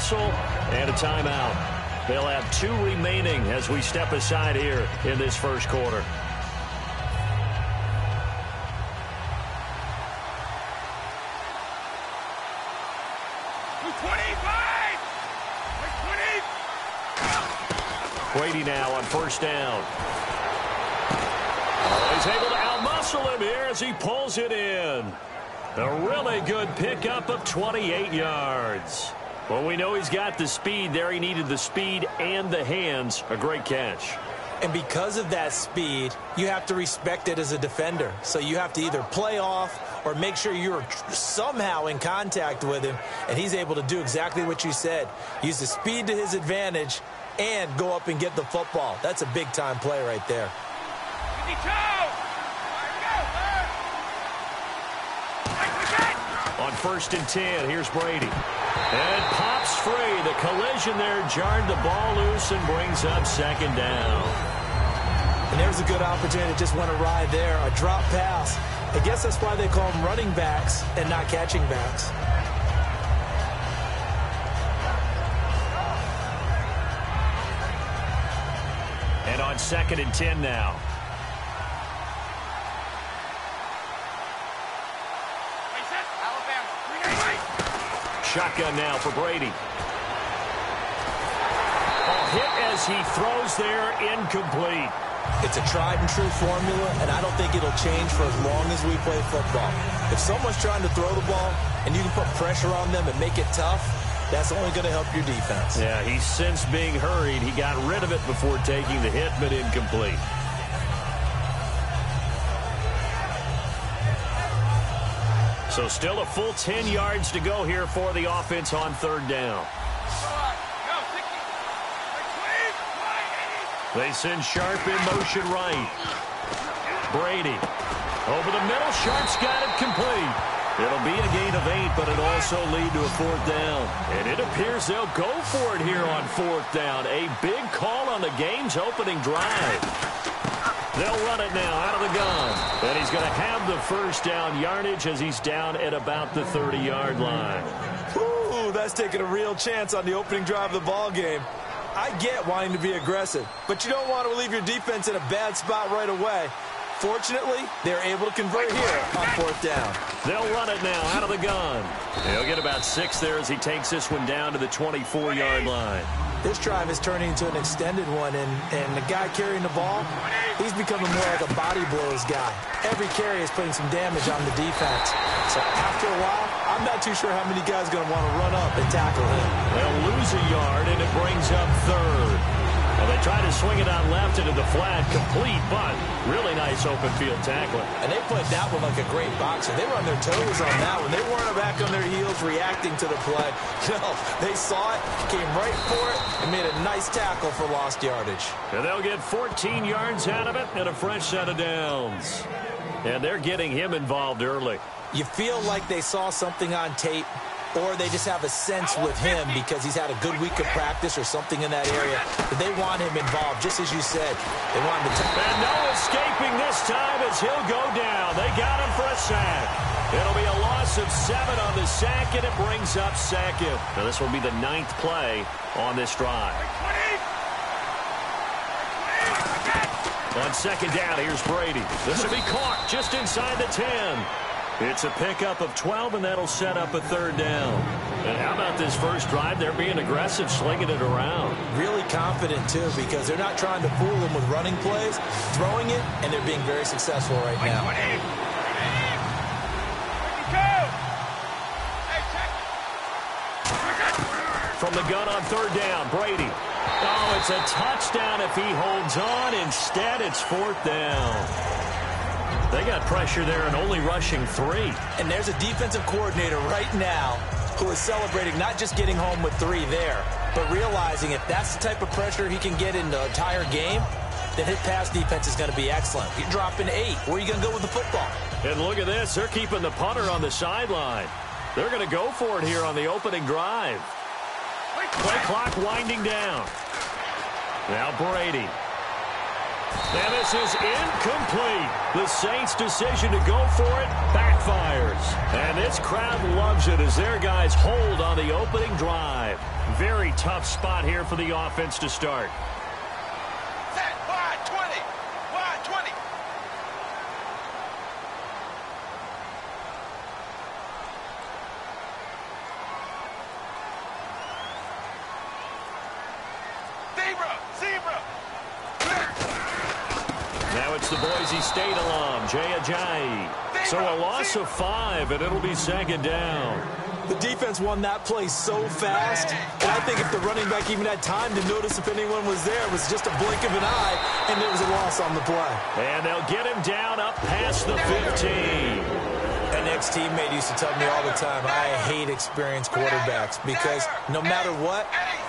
whistle and a timeout. They'll have 2 remaining as we step aside here in this first quarter. Brady now on first down. He's able to outmuscle him here as he pulls it in. A really good pickup of 28 yards. Well, we know he's got the speed there. He needed the speed and the hands. A great catch. And because of that speed, you have to respect it as a defender. So you have to either play off or make sure you're somehow in contact with him. And he's able to do exactly what you said. Use the speed to his advantage and go up and get the football. That's a big-time play right there. On first and 10, here's Brady. And pops free. The collision there jarred the ball loose and brings up second down. And there's a good opportunity to just want to ride there. A drop pass. I guess that's why they call them running backs and not catching backs. And on second and 10 now. Shotgun now for Brady. Hit as he throws there, incomplete. It's a tried and true formula, and I don't think it'll change for as long as we play football. If someone's trying to throw the ball and you can put pressure on them and make it tough, that's only going to help your defense. Yeah, he's since being hurried. He got rid of it before taking the hit, but incomplete. So still a full 10 yards to go here for the offense on third down. They send Sharp in motion right. Brady. Over the middle. Sharp's got it complete. It'll be a gain of 8, but it'll also lead to a fourth down. And it appears they'll go for it here on fourth down. A big call on the game's opening drive. They'll run it now out of the gun. And he's going to have the first down yardage as he's down at about the 30-yard line. Ooh, that's taking a real chance on the opening drive of the ball game. I get wanting to be aggressive, but you don't want to leave your defense in a bad spot right away. Fortunately, they're able to convert here on fourth down. They'll run it now out of the gun. He'll get about 6 there as he takes this one down to the 24-yard line. This drive is turning into an extended one, and the guy carrying the ball, he's becoming more like a body blows guy. Every carry is putting some damage on the defense. So after a while, I'm not too sure how many guys are going to want to run up and tackle him. They'll lose a yard, and it brings up third. Well, they try to swing it out left into the flat, complete, but really nice open field tackling. And they played that one like a great boxer. They were on their toes on that one. They weren't back on their heels reacting to the play. No, they saw it, came right for it, and made a nice tackle for lost yardage. And they'll get 14 yards out of it and a fresh set of downs. And they're getting him involved early. You feel like they saw something on tape, or they just have a sense with him because he's had a good week of practice or something in that area. But they want him involved, just as you said. They want him to... And no escaping this time as he'll go down. They got him for a sack. It'll be a loss of 7 on the sack, and it brings up second. Now this will be the 9th play on this drive. On second down, here's Brady. This will be caught just inside the 10. It's a pickup of 12, and that'll set up a third down. And how about this first drive? They're being aggressive, slinging it around. Really confident, too, because they're not trying to fool them with running plays, throwing it, and they're being very successful right now. From the gun on third down, Brady. Oh, it's a touchdown if he holds on. Instead, it's fourth down. They got pressure there and only rushing 3. And there's a defensive coordinator right now who is celebrating not just getting home with 3 there, but realizing if that's the type of pressure he can get in the entire game, then his pass defense is going to be excellent. You're dropping 8. Where are you going to go with the football? And look at this. They're keeping the punter on the sideline. They're going to go for it here on the opening drive. Play clock winding down. Now Brady. And this is incomplete. The Saints' decision to go for it backfires. And this crowd loves it as their guys hold on the opening drive. Very tough spot here for the offense to start. Set, wide 20. Wide 20. Zebra. Now it's the Boise State alum, Jay Ajayi. So a loss of 5, and it'll be second down. The defense won that play so fast, and I think if the running back even had time to notice if anyone was there, it was just a blink of an eye, and there was a loss on the play. And they'll get him down up past the 15. An ex-teammate used to tell me all the time, I hate experienced quarterbacks because no matter what,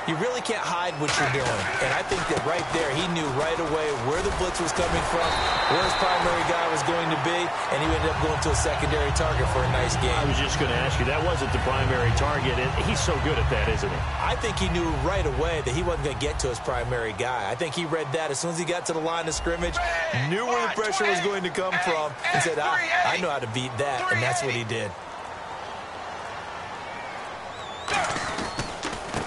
you really can't hide what you're doing. And I think that right there, he knew right away where the blitz was coming from, where his primary guy was going to be, and he ended up going to a secondary target for a nice game. I was just going to ask you, that wasn't the primary target. He's so good at that, isn't he? I think he knew right away that he wasn't going to get to his primary guy. I think he read that as soon as he got to the line of scrimmage, knew where the pressure was going to come from, and said, I know how to beat that, and that's what he did.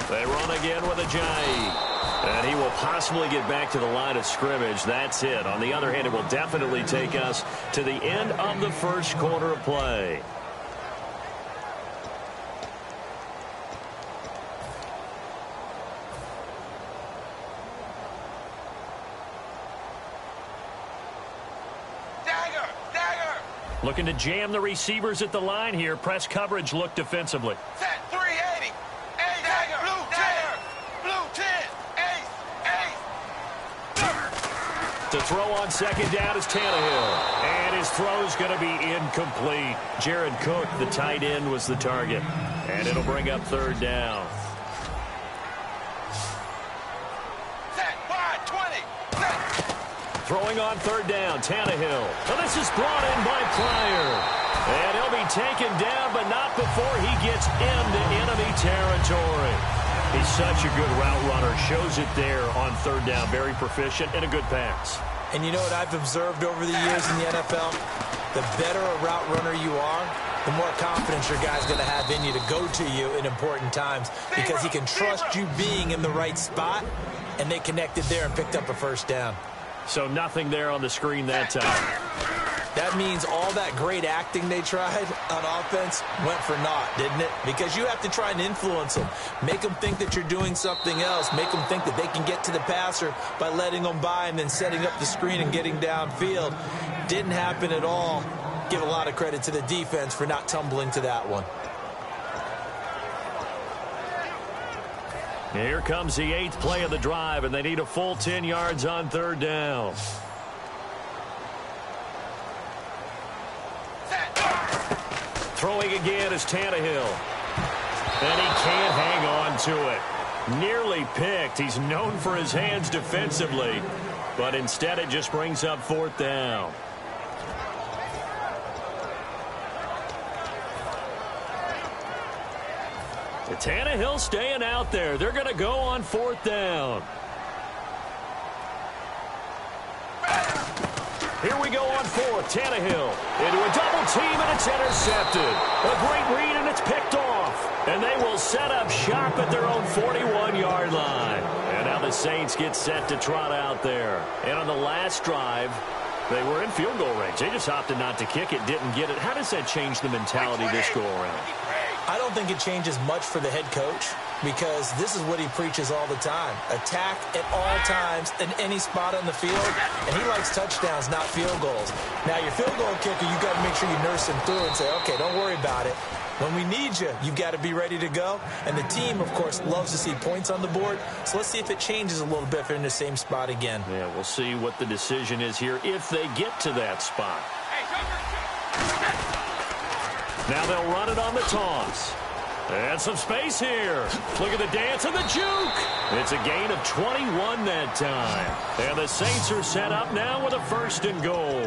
They run again with Ajayi. And he will possibly get back to the line of scrimmage. That's it. On the other hand, it will definitely take us to the end of the first quarter of play. Dagger. Looking to jam the receivers at the line here. Press coverage look defensively. Set, 380. Dagger. Blue 10. Ace. To throw on second down is Tannehill. And his throw's going to be incomplete. Jared Cook, the tight end, was the target. And it'll bring up third down. Set, wide 20. Set. Throwing on third down, Tannehill. Well, this is brought in by Pryor. And he'll be taken down, but not before he gets into enemy territory. He's such a good route runner. Shows it there on third down. Very proficient and a good pass. And you know what I've observed over the years in the NFL? The better a route runner you are, the more confidence your guy's going to have in you to go to you in important times because he can trust you being in the right spot, and they connected there and picked up a first down. So nothing there on the screen that time. That means all that great acting they tried on offense went for naught, didn't it? Because you have to try and influence them. Make them think that you're doing something else. Make them think that they can get to the passer by letting them by and then setting up the screen and getting downfield. Didn't happen at all. Give a lot of credit to the defense for not tumbling to that one. Here comes the 8th play of the drive, and they need a full 10 yards on third down. Throwing again is Tannehill. And he can't hang on to it. Nearly picked. He's known for his hands defensively, but instead it just brings up fourth down. Tannehill staying out there. They're going to go on fourth down. Here we go on fourth. Tannehill into a double team, and it's intercepted. A great read, and it's picked off. And they will set up shop at their own 41-yard line. And now the Saints get set to trot out there. And on the last drive, they were in field goal range. They just opted not to kick it, didn't get it. How does that change the mentality this go around? I don't think it changes much for the head coach because this is what he preaches all the time. Attack at all times in any spot on the field, and he likes touchdowns, not field goals. Now, your field goal kicker, you've got to make sure you nurse him through and say, okay, don't worry about it. When we need you, you've got to be ready to go. And the team, of course, loves to see points on the board. So let's see if it changes a little bit if they're in the same spot again. Yeah, we'll see what the decision is here if they get to that spot. Now they'll run it on the toss. And some space here. Look at the dance and the juke. It's a gain of 21 that time. And the Saints are set up now with a first and goal.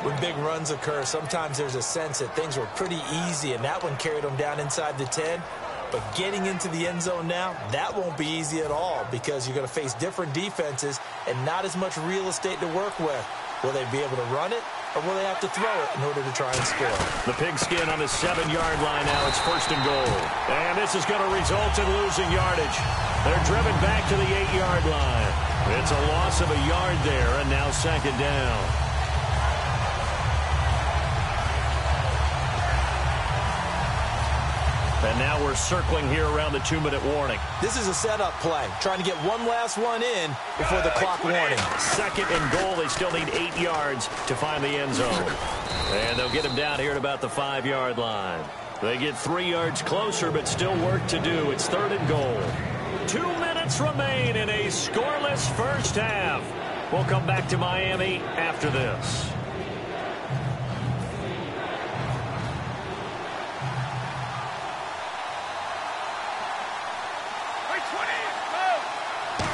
When big runs occur, sometimes there's a sense that things were pretty easy, and that one carried them down inside the 10. But getting into the end zone now, that won't be easy at all because you're going to face different defenses and not as much real estate to work with. Will they be able to run it, or will they have to throw it in order to try and score? The Pigskin on the 7-yard line now. It's 1st and goal. And this is going to result in losing yardage. They're driven back to the 8-yard line. It's a loss of a yard there, and now 2nd down. And now we're circling here around the 2-minute warning. This is a setup play, trying to get one last one in before the clock warning. 2nd and goal. They still need 8 yards to find the end zone. And they'll get him down here at about the 5-yard line. They get 3 yards closer, but still work to do. It's 3rd and goal. 2 minutes remain in a scoreless first half. We'll come back to Miami after this.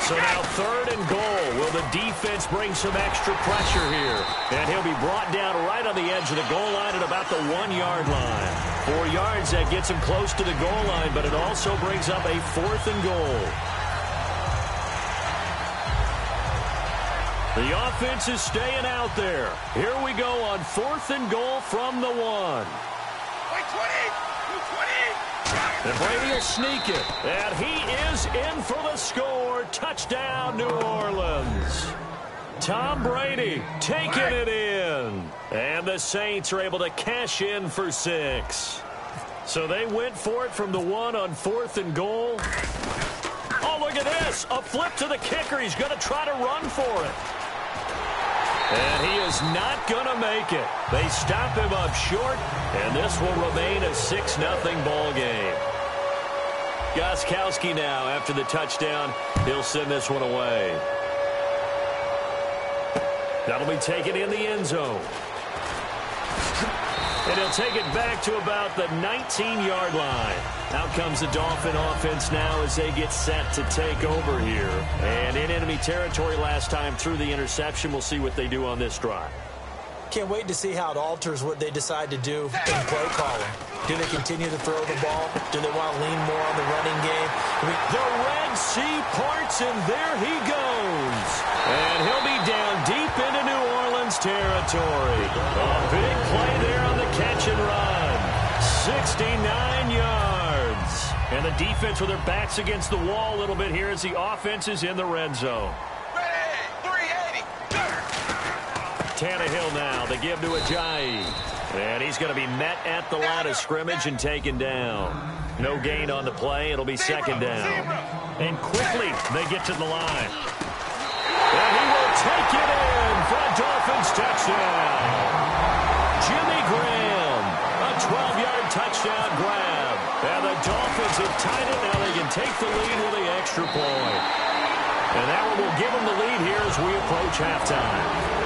So now 3rd and goal. Will the defense bring some extra pressure here? And he'll be brought down right on the edge of the goal line at about the 1-yard line. 4 yards, that gets him close to the goal line, but it also brings up a 4th and goal. The offense is staying out there. Here we go on 4th and goal from the 1. And Brady will sneak it. And he is in for the score. Touchdown, New Orleans. Tom Brady taking it in. And the Saints are able to cash in for 6. So they went for it from the 1 on 4th and goal. Oh, look at this. A flip to the kicker. He's going to try to run for it. And he is not going to make it. They stop him up short, and this will remain a 6-0 ball game. Gostkowski now, after the touchdown, he'll send this one away. That'll be taken in the end zone. And he'll take it back to about the 19-yard line. Out comes the Dolphin offense now as they get set to take over here. And in enemy territory last time through the interception. We'll see what they do on this drive. Can't wait to see how it alters what they decide to do in play calling. Do they continue to throw the ball? Do they want to lean more on the running game? The Red Sea parts, and there he goes. And he'll be down deep into New Orleans territory. A big play there on the catch and run. 69 yards. And the defense with their backs against the wall a little bit here as the offense is in the red zone. Tannehill now, they give to Ajayi. And he's going to be met at the line of scrimmage and taken down. No gain on the play. It'll be 2nd down. And quickly, they get to the line. And he will take it in for a Dolphins touchdown. Jimmy Graham, a 12-yard touchdown grab. And the Dolphins have tied it. Now they can take the lead with the extra point. And that one will give them the lead here as we approach halftime.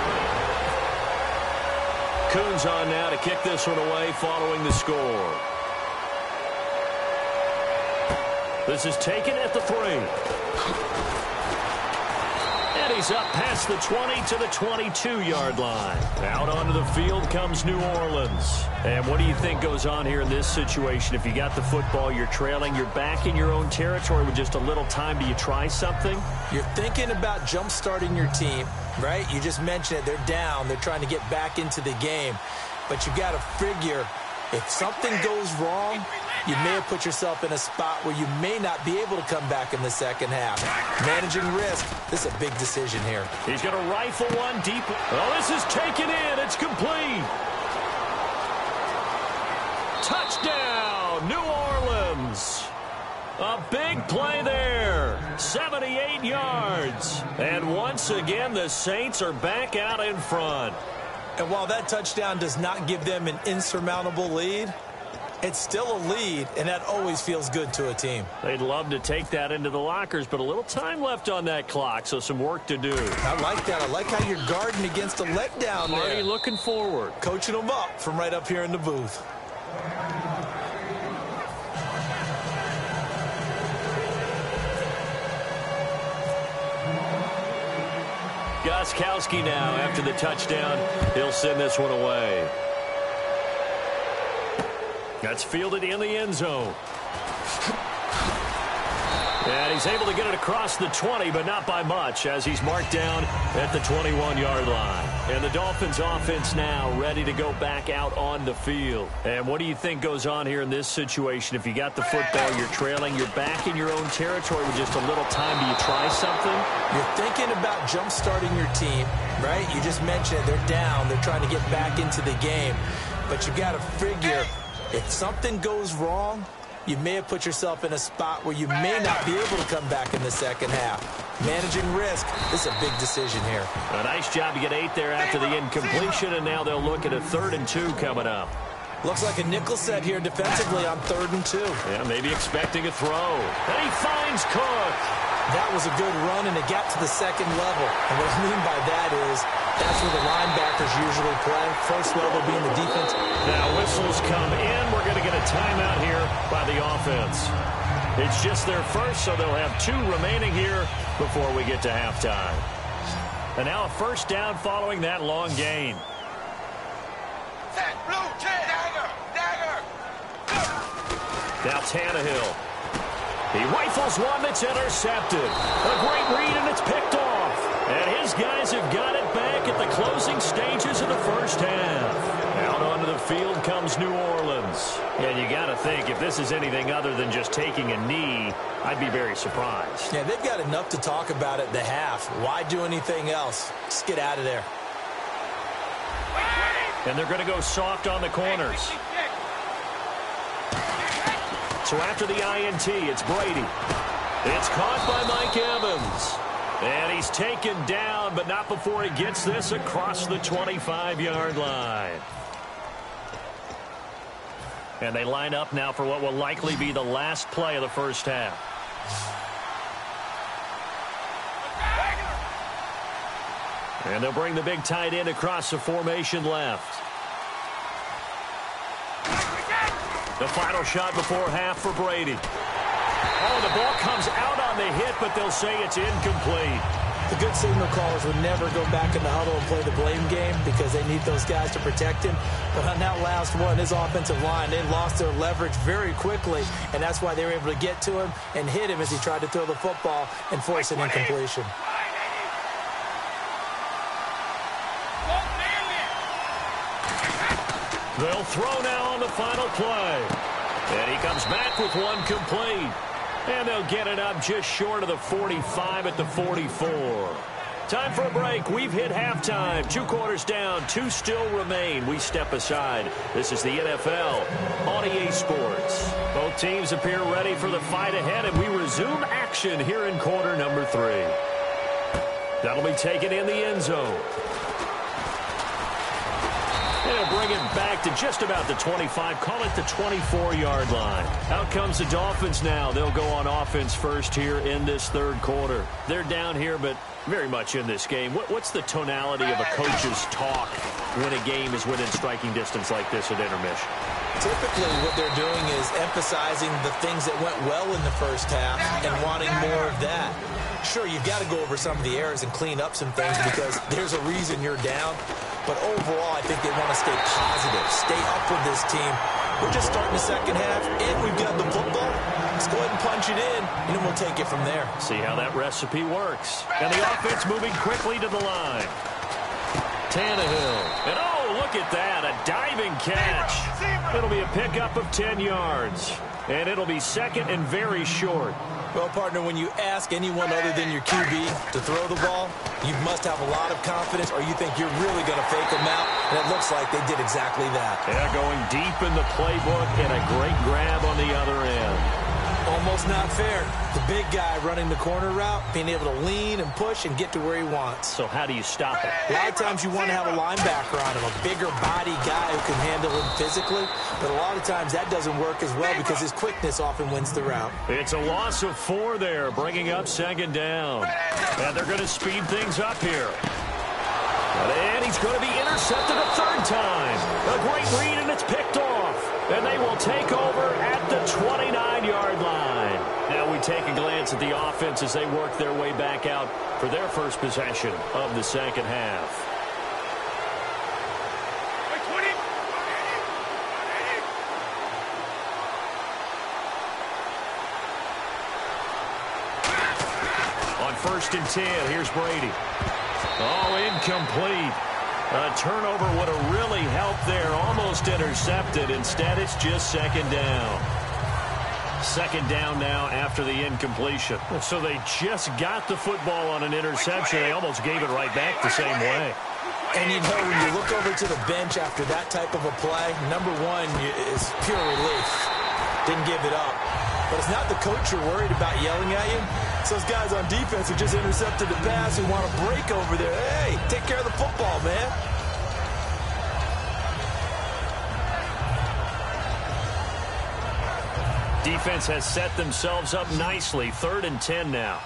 Coons on now to kick this one away following the score. This is taken at the 3. And he's up past the 20 to the 22-yard line. Out onto the field comes New Orleans. And what do you think goes on here in this situation? If you got the football, you're trailing, you're back in your own territory with just a little time. Do you try something? You're thinking about jump-starting your team, right? You just mentioned it. They're down. They're trying to get back into the game. But you got to figure if something goes wrong, you may have put yourself in a spot where you may not be able to come back in the second half. Managing risk, this is a big decision here. He's going to rifle one deep. Oh, this is taken in. It's complete. Touchdown, New Orleans. A big play there. 78 yards. And once again, the Saints are back out in front. And while that touchdown does not give them an insurmountable lead, it's still a lead, and that always feels good to a team. They'd love to take that into the lockers, but a little time left on that clock, so some work to do. I like that. I like how you're guarding against a letdown there. Already looking forward. Coaching them up from right up here in the booth. Gostkowski now, after the touchdown, he'll send this one away. That's fielded in the end zone. And he's able to get it across the 20, but not by much, as he's marked down at the 21-yard line. And the Dolphins offense now ready to go back out on the field. And what do you think goes on here in this situation? If you got the football, you're trailing, you're back in your own territory with just a little time. Do you try something? You're thinking about jump-starting your team, right? You just mentioned it. They're down. They're trying to get back into the game. But you got to figure, if something goes wrong, you may have put yourself in a spot where you may not be able to come back in the second half. Managing risk, this is a big decision here. A nice job to get 8 there after the incompletion, and now they'll look at a 3rd and 2 coming up. Looks like a nickel set here defensively on 3rd and 2. Yeah, maybe expecting a throw. And he finds Cook. That was a good run, and it got to the second level. And what I mean by that is that's where the linebackers usually play, first level being the defense. Now whistles come in. We're going to get a timeout here by the offense. It's just their first, so they'll have 2 remaining here before we get to halftime. And now a first down following that long gain. Set, blue, ten, dagger. Now Tannehill. He rifles one that's intercepted. A great read, and it's picked off. And his guys have got it back at the closing stages of the first half. Out onto the field comes New Orleans. And you got to think, if this is anything other than just taking a knee, I'd be very surprised. Yeah, they've got enough to talk about at the half. Why do anything else? Just get out of there. And they're going to go soft on the corners. So after the INT, it's Brady. It's caught by Mike Evans. And he's taken down, but not before he gets this across the 25-yard line. And they line up now for what will likely be the last play of the first half. And they'll bring the big tight end across the formation left. The final shot before half for Brady. Oh, the ball comes out on the hit, but they'll say it's incomplete. The good signal callers would never go back in the huddle and play the blame game because they need those guys to protect him. But on that last one, his offensive line, they lost their leverage very quickly, and that's why they were able to get to him and hit him as he tried to throw the football and force an incompletion. They'll throw now on the final play. And he comes back with one complete. And they'll get it up just short of the 45 at the 44. Time for a break. We've hit halftime. 2 quarters down. 2 still remain. We step aside. This is the NFL on EA Sports. Both teams appear ready for the fight ahead, and we resume action here in quarter number 3. That'll be taken in the end zone. And he'll bring it back to just about the 25. Call it the 24-yard line. Out comes the Dolphins now. They'll go on offense first here in this third quarter. They're down here, but very much in this game. What's the tonality of a coach's talk when a game is within striking distance like this at intermission? Typically, what they're doing is emphasizing the things that went well in the first half and wanting more of that. Sure, you've got to go over some of the errors and clean up some things because there's a reason you're down. But overall, I think they want to stay positive, stay up with this team. We're just starting the second half, and we've got the football. Let's go ahead and punch it in, and then we'll take it from there. See how that recipe works. And the offense moving quickly to the line. Tannehill. And oh, look at that, a diving catch. It'll be a pickup of 10 yards. And it'll be second and very short. Well, partner, when you ask anyone other than your QB to throw the ball, you must have a lot of confidence or you think you're really going to fake them out, and it looks like they did exactly that. Yeah, going deep in the playbook and a great grab on the other end. Almost not fair. The big guy running the corner route, being able to lean and push and get to where he wants. So how do you stop it? A lot of times you want to have a linebacker on him, a bigger body guy who can handle him physically, but a lot of times that doesn't work as well because his quickness often wins the route. It's a loss of 4 there, bringing up second down. And they're going to speed things up here. And he's going to be intercepted a third time. A great read, and it's picked off. And they will take over at the 29-yard line. Now we take a glance at the offense as they work their way back out for their first possession of the second half. 1st and 10. Here's Brady. Oh, incomplete. A turnover would have really helped there. Almost intercepted. Instead, it's just 2nd down. 2nd down now after the incompletion. So they just got the football on an interception. They almost gave it right back the same way. And you know, when you look over to the bench after that type of a play, number one is pure relief. Didn't give it up. But it's not the coach you're worried about yelling at you. It's those guys on defense who just intercepted the pass who want to break over there. Hey, take care of the football, man. Defense has set themselves up nicely. 3rd and 10 now.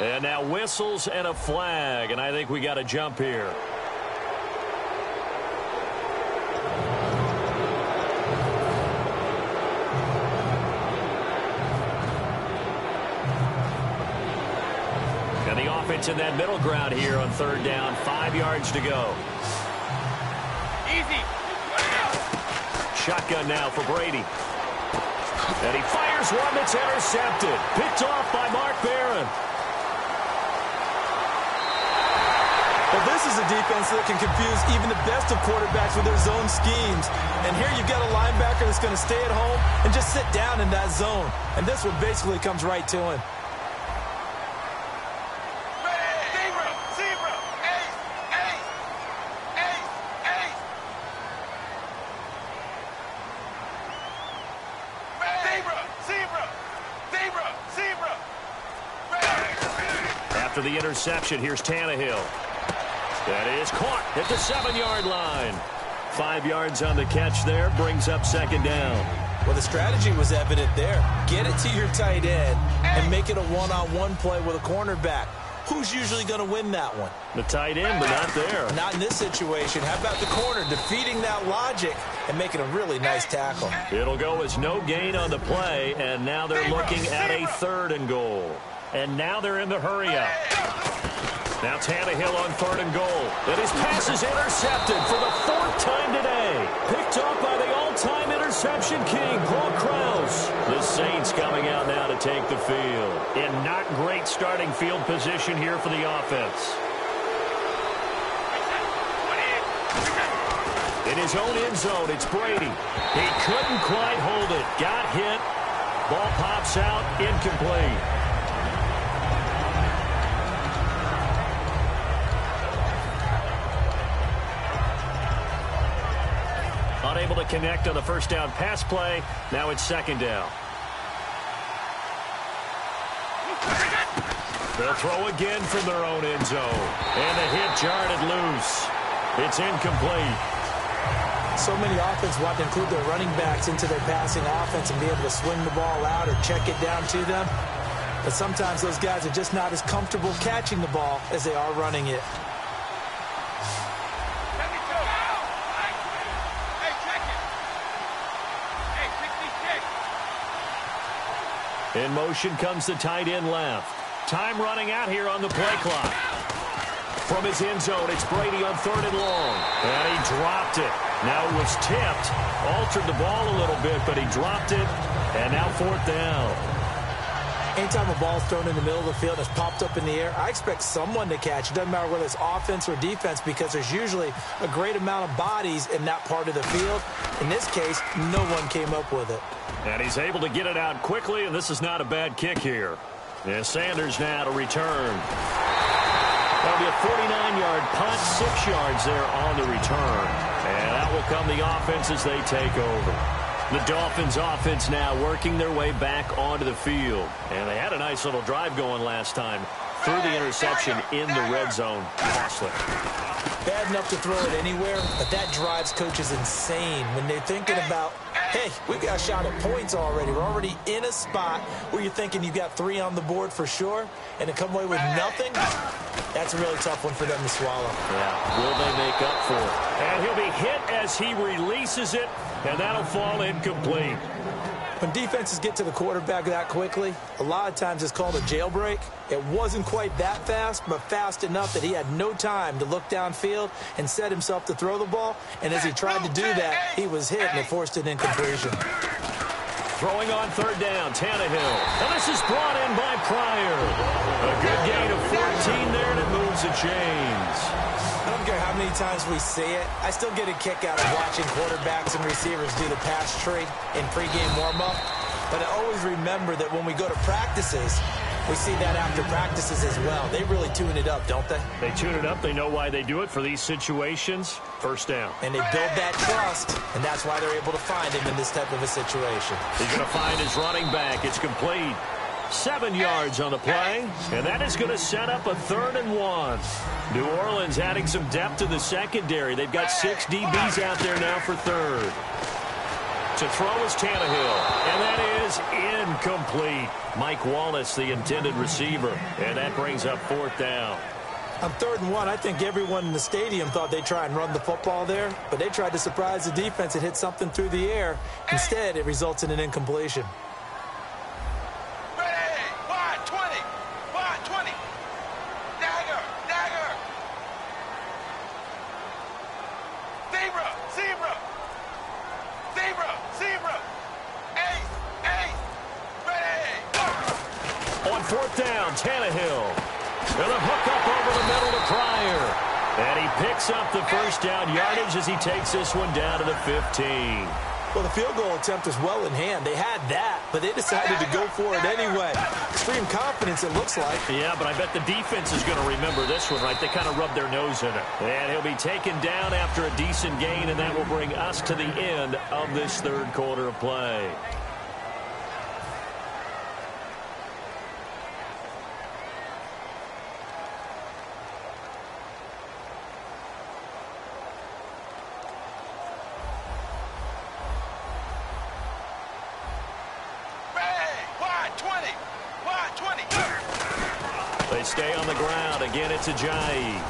And now whistles and a flag. And I think we got a jump here. And the offense in that middle ground here on 3rd down. 5 yards to go. Easy. Shotgun now for Brady. And he fires one that's intercepted. Picked off by Mark Barron. Well, this is a defense that can confuse even the best of quarterbacks with their zone schemes. And here you've got a linebacker that's going to stay at home and just sit down in that zone. And this one basically comes right to him. After the interception, here's Tannehill. That is caught at the 7-yard line. 5 yards on the catch there, brings up 2nd down. Well, the strategy was evident there. Get it to your tight end and make it a one-on-one play with a cornerback. Who's usually going to win that one? The tight end, but not there. Not in this situation. How about the corner defeating that logic and making a really nice tackle? It'll go as no gain on the play, and now they're looking at a 3rd and goal. And now they're in the hurry-up. Now Tannehill on 3rd and goal. And his pass is intercepted for the 4th time today. Picked off by the all-time interception king, Paul Krause. The Saints coming out now to take the field. In not great starting field position here for the offense. In his own end zone, it's Brady. He couldn't quite hold it. Got hit. Ball pops out, incomplete. Unable to connect on the 1st down pass play. Now it's 2nd down. They'll throw again from their own end zone. And the hit jarred it loose. It's incomplete. So many offenses want to include their running backs into their passing offense and be able to swing the ball out or check it down to them. But sometimes those guys are just not as comfortable catching the ball as they are running it. In motion comes the tight end left. Time running out here on the play clock. From his end zone, it's Brady on 3rd and long. And he dropped it. Now it was tipped. Altered the ball a little bit, but he dropped it. And now 4th down. Anytime a ball's thrown in the middle of the field and it's popped up in the air, I expect someone to catch. It doesn't matter whether it's offense or defense because there's usually a great amount of bodies in that part of the field. In this case, no one came up with it. And he's able to get it out quickly, and this is not a bad kick here. And Sanders now to return. That'll be a 49-yard punt, 6 yards there on the return. And that will come the offense as they take over. The Dolphins offense now working their way back onto the field. And they had a nice little drive going last time through the interception in the red zone. Costly. Bad enough to throw it anywhere, but that drives coaches insane when they're thinking about, hey, we've got a shot at points already. We're already in a spot where you're thinking you've got 3 on the board for sure, and to come away with nothing, that's a really tough one for them to swallow. Yeah, will they make up for it? And he'll be hit as he releases it, and that'll fall incomplete. When defenses get to the quarterback that quickly, a lot of times it's called a jailbreak. It wasn't quite that fast, but fast enough that he had no time to look downfield and set himself to throw the ball. And as he tried to do that, he was hit and it forced an incompletion. Throwing on third down, Tannehill. And this is brought in by Pryor. A good gain of 14 there, and it moves the chains. I don't care how many times we see it. I still get a kick out of watching quarterbacks and receivers do the pass tree in pregame warm-up. But I always remember that when we go to practices, we see that after practices as well. They really tune it up, don't they? They tune it up. They know why they do it for these situations. First down. And they build that trust, and that's why they're able to find him in this type of a situation. He's going to find his running back. It's complete. 7 yards on the play, and that is going to set up a 3rd and 1. New Orleans adding some depth to the secondary. They've got 6 DBs out there now for 3rd. To throw is Tannehill, and that is incomplete. Mike Wallace, the intended receiver, and that brings up 4th down. On 3rd and 1, I think everyone in the stadium thought they'd try and run the football there, but they tried to surprise the defense and hit something through the air. Instead, it results in an incompletion. On 4th down, Tannehill. And a hook up over the middle to Pryor. And he picks up the first down yardage as he takes this one down to the 15. Well, the field goal attempt was well in hand. They had that, but they decided to go for it anyway. Extreme confidence, it looks like. Yeah, but I bet the defense is going to remember this one, right? They kind of rubbed their nose in it. And he'll be taken down after a decent gain, and that will bring us to the end of this 3rd quarter of play. They stay on the ground. Again, it's Ajayi.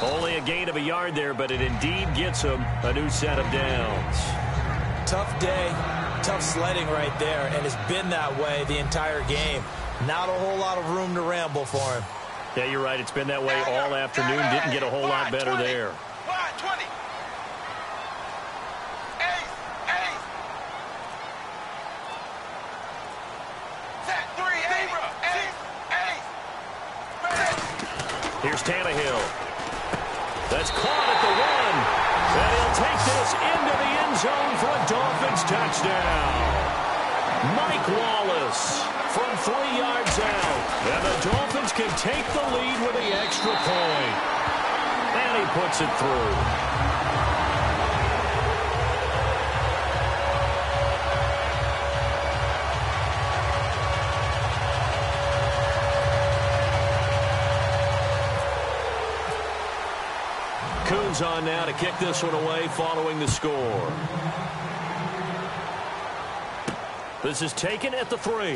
Only a gain of a yard there, but it indeed gets him a new set of downs. Tough day, tough sledding right there, and it's been that way the entire game. Not a whole lot of room to ramble for him. Yeah, you're right. It's been that way all afternoon. Didn't get a whole lot better there. Here's Tannehill. That's caught at the 1. And he'll take this into the end zone for a Dolphins touchdown. Mike Wallace from 3 yards out. And the Dolphins can take the lead with the extra point. And he puts it through. Coons on now to kick this one away following the score. This is taken at the 3.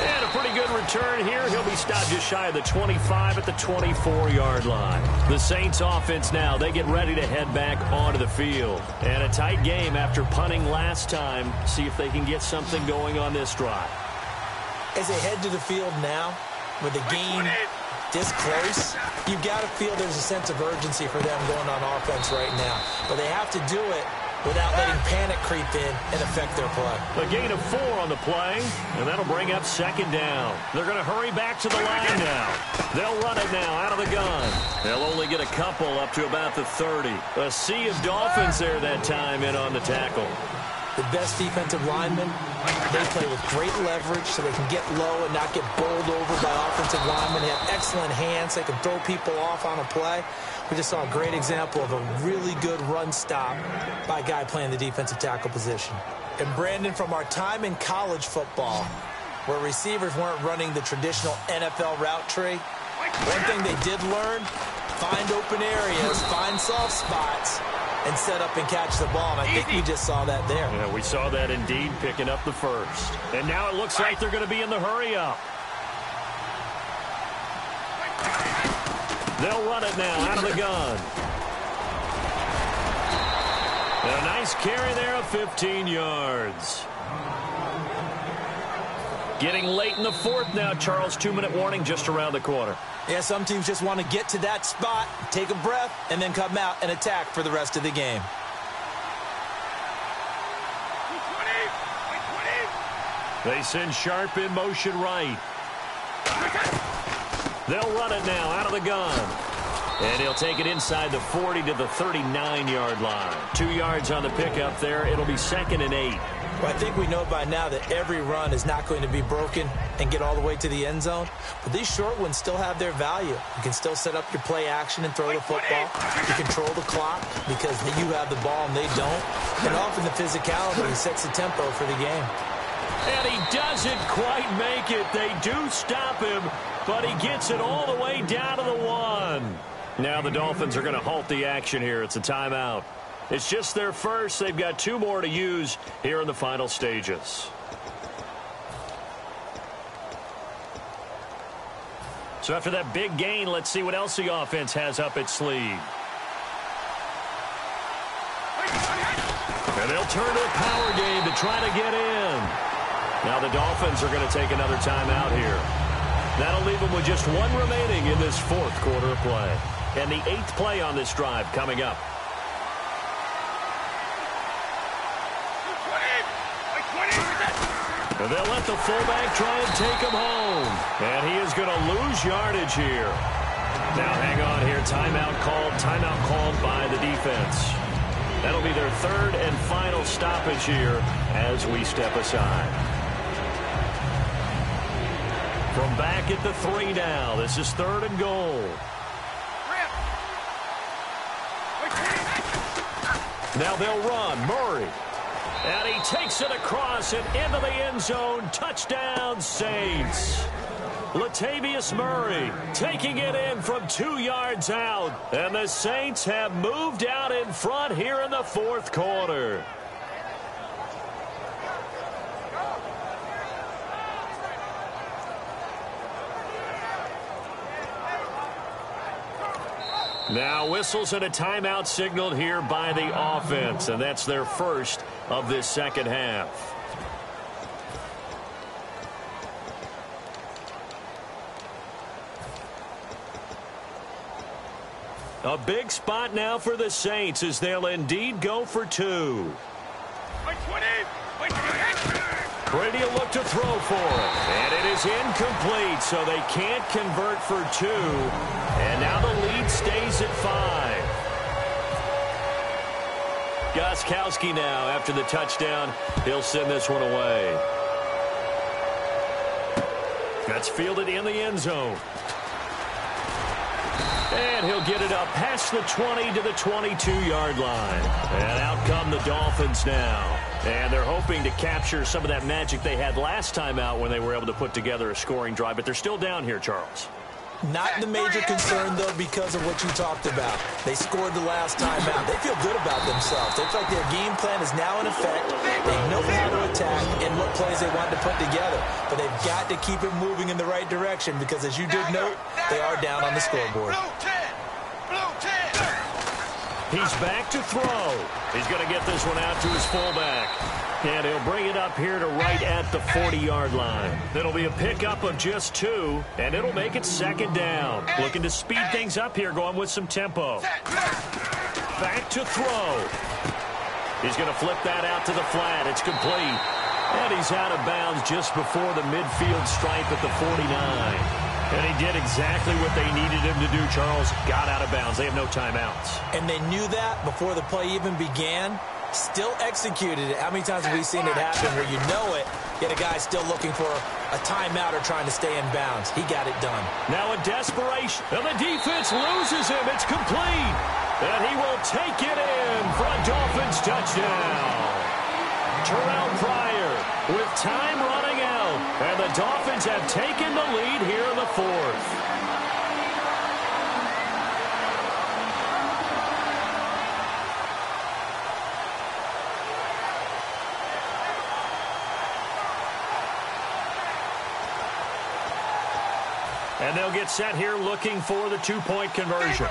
And a pretty good return here. He'll be stopped just shy of the 25 at the 24-yard line. The Saints offense now, they get ready to head back onto the field. And a tight game after punting last time. See if they can get something going on this drive. As they head to the field now, with the game this close, you've got to feel there's a sense of urgency for them going on offense right now. But they have to do it without letting panic creep in and affect their play. A gain of 4 on the play, and that'll bring up 2nd down. They're going to hurry back to the line now. They'll run it now out of the gun. They'll only get a couple up to about the 30. A sea of Dolphins there that time in on the tackle. The best defensive linemen, they play with great leverage so they can get low and not get bowled over by offensive linemen. They have excellent hands. They can throw people off on a play. We just saw a great example of a really good run stop by a guy playing the defensive tackle position. And Brandon, from our time in college football, where receivers weren't running the traditional NFL route tree, one thing they did learn, find open areas, find soft spots, and set up and catch the ball. And I think we just saw that there. Yeah, we saw that indeed, picking up the first. And now it looks like they're going to be in the hurry-up. They'll run it now out of the gun. And a nice carry there of 15 yards. Getting late in the 4th now, Charles. 2-minute warning just around the corner. Yeah, some teams just want to get to that spot, take a breath, and then come out and attack for the rest of the game. They send Sharp in motion right. They'll run it now out of the gun. And he'll take it inside the 40 to the 39-yard line. 2 yards on the pickup there. It'll be 2nd and 8. Well, I think we know by now that every run is not going to be broken and get all the way to the end zone. But these short ones still have their value. You can still set up your play action and throw the football. You control the clock because you have the ball and they don't. And often the physicality sets the tempo for the game. And he doesn't quite make it. They do stop him, but he gets it all the way down to the 1. Now the Dolphins are going to halt the action here. It's a timeout. It's just their first. They've got 2 more to use here in the final stages. So after that big gain, let's see what else the offense has up its sleeve. And they'll turn to a power game to try to get in. Now the Dolphins are going to take another timeout here. That'll leave them with just 1 remaining in this 4th quarter of play. And the 8th play on this drive coming up. And they'll let the fullback try and take him home. And he is going to lose yardage here. Now hang on here. Timeout called by the defense. That'll be their 3rd and final stoppage here as we step aside. From back at the 3 now. This is 3rd and goal. Now they'll run. Murray. And he takes it across and into the end zone. Touchdown, Saints. Latavius Murray taking it in from 2 yards out. And the Saints have moved out in front here in the 4th quarter. Now whistles and a timeout signaled here by the offense, and that's their first of this 2nd half. A big spot now for the Saints as they'll indeed go for 2. Brady will look to throw for it. And it is incomplete, so they can't convert for 2. And now the lead stays at 5. Gostkowski now, after the touchdown, he'll send this one away. That's fielded in the end zone. And he'll get it up past the 20 to the 22-yard line. And out come the Dolphins now. And they're hoping to capture some of that magic they had last time out when they were able to put together a scoring drive. But they're still down here, Charles. Not the major concern, though, because of what you talked about. They scored the last time out. They feel good about themselves. They feel like their game plan is now in effect. They know how to attack and what plays they want to put together. But they've got to keep it moving in the right direction because, as you did note, they are down on the scoreboard. He's back to throw. He's going to get this one out to his fullback. And he'll bring it up here to right at the 40-yard line. It'll be a pickup of just 2, and it'll make it 2nd down. Looking to speed things up here, going with some tempo. Back to throw. He's going to flip that out to the flat. It's complete. And he's out of bounds just before the midfield stripe at the 49. And he did exactly what they needed him to do, Charles. Got out of bounds. They have no timeouts. And they knew that before the play even began. Still executed it. How many times have we seen it happen where you know it, yet a guy still looking for a timeout or trying to stay in bounds? He got it done. Now in desperation, and the defense loses him. It's complete. And he will take it in for a Dolphins touchdown. Terrell Pryor with time running out. And the Dolphins have taken the lead here in the 4th. And they'll get set here looking for the 2-point conversion.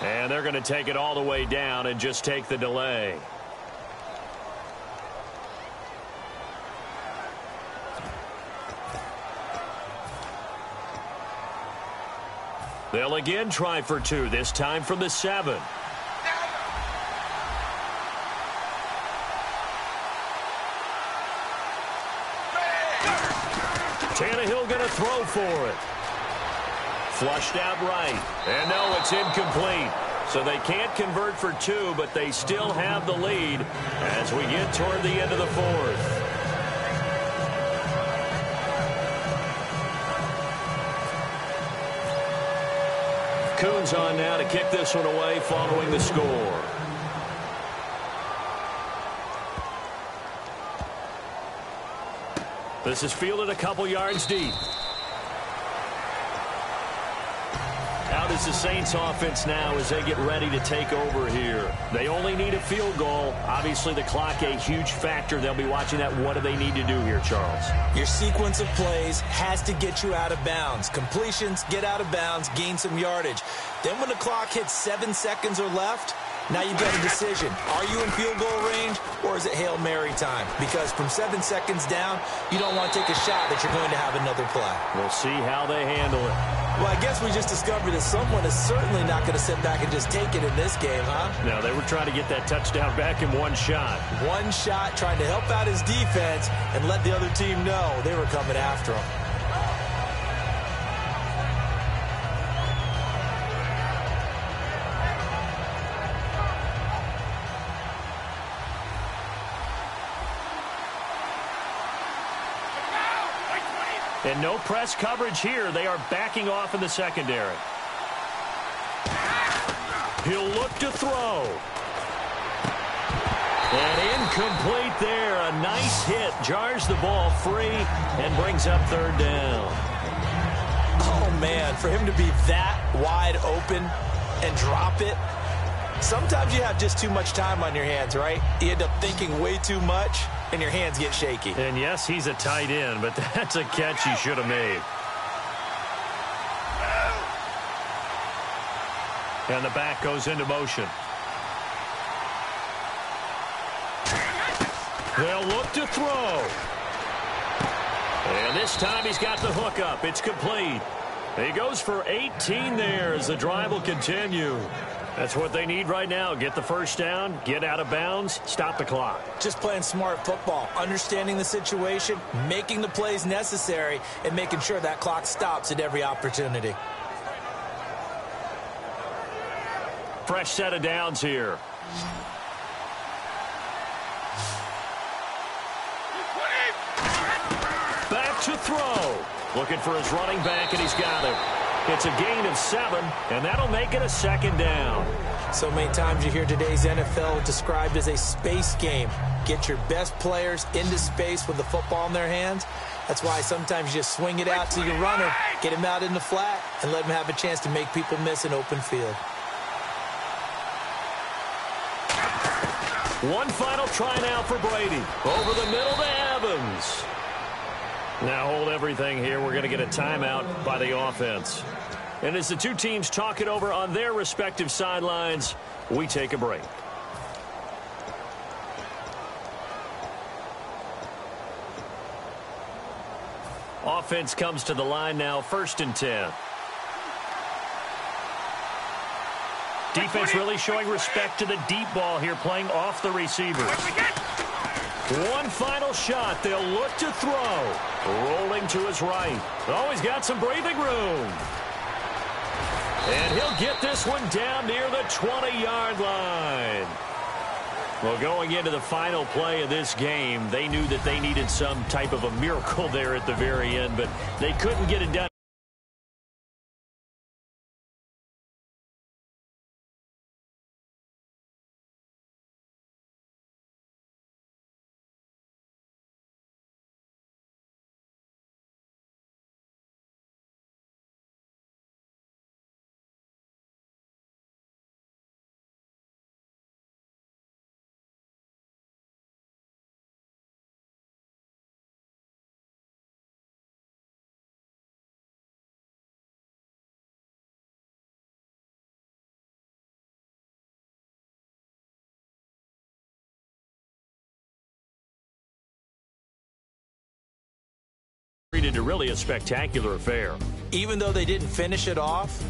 And they're going to take it all the way down and just take the delay. They'll again try for 2, this time from the 7. Tannehill going to throw for it. Flushed out right. And no, it's incomplete. So they can't convert for 2, but they still have the lead as we get toward the end of the fourth. Coons on now to kick this one away following the score. This is fielded a couple yards deep. How does the Saints offense now as they get ready to take over here? They only need a field goal. Obviously, the clock a huge factor. They'll be watching that. What do they need to do here, Charles? Your sequence of plays has to get you out of bounds. Completions, get out of bounds, gain some yardage. Then when the clock hits 7 seconds or left, now you've got a decision. Are you in field goal range or is it Hail Mary time? Because from 7 seconds down, you don't want to take a shot that you're going to have another play. We'll see how they handle it. Well, I guess we just discovered that someone is certainly not going to sit back and just take it in this game, huh? No, they were trying to get that touchdown back in one shot. One shot, trying to help out his defense and let the other team know they were coming after him. And no press coverage here. They are backing off in the secondary. He'll look to throw. And incomplete there. A nice hit. Jars the ball free and brings up third down. Oh, man, for him to be that wide open and drop it. Sometimes you have just too much time on your hands, right? You end up thinking way too much, and your hands get shaky. And yes, he's a tight end, but that's a catch he should have made. And the back goes into motion. They'll look to throw. And this time he's got the hook up. It's complete. He goes for 18 there as the drive will continue. That's what they need right now. Get the first down, get out of bounds, stop the clock. Just playing smart football, understanding the situation, making the plays necessary, and making sure that clock stops at every opportunity. Fresh set of downs here. Back to throw. Looking for his running back, and he's got him. It's a gain of 7, and that'll make it a second down. So many times you hear today's NFL described as a space game. Get your best players into space with the football in their hands. That's why sometimes you just swing it out to your runner, get him out in the flat, and let him have a chance to make people miss an open field. One final try now for Brady. Over the middle to Evans. Now hold everything here. We're going to get a timeout by the offense. And as the two teams talk it over on their respective sidelines, we take a break. Offense comes to the line now, 1st and 10. Defense really showing respect to the deep ball here, playing off the receivers. One final shot. They'll look to throw. Rolling to his right. Oh, he's got some breathing room. And he'll get this one down near the 20-yard line. Well, going into the final play of this game, they knew that they needed some type of a miracle there at the very end, but they couldn't get it done. Treated to really a spectacular affair. Even though they didn't finish it off,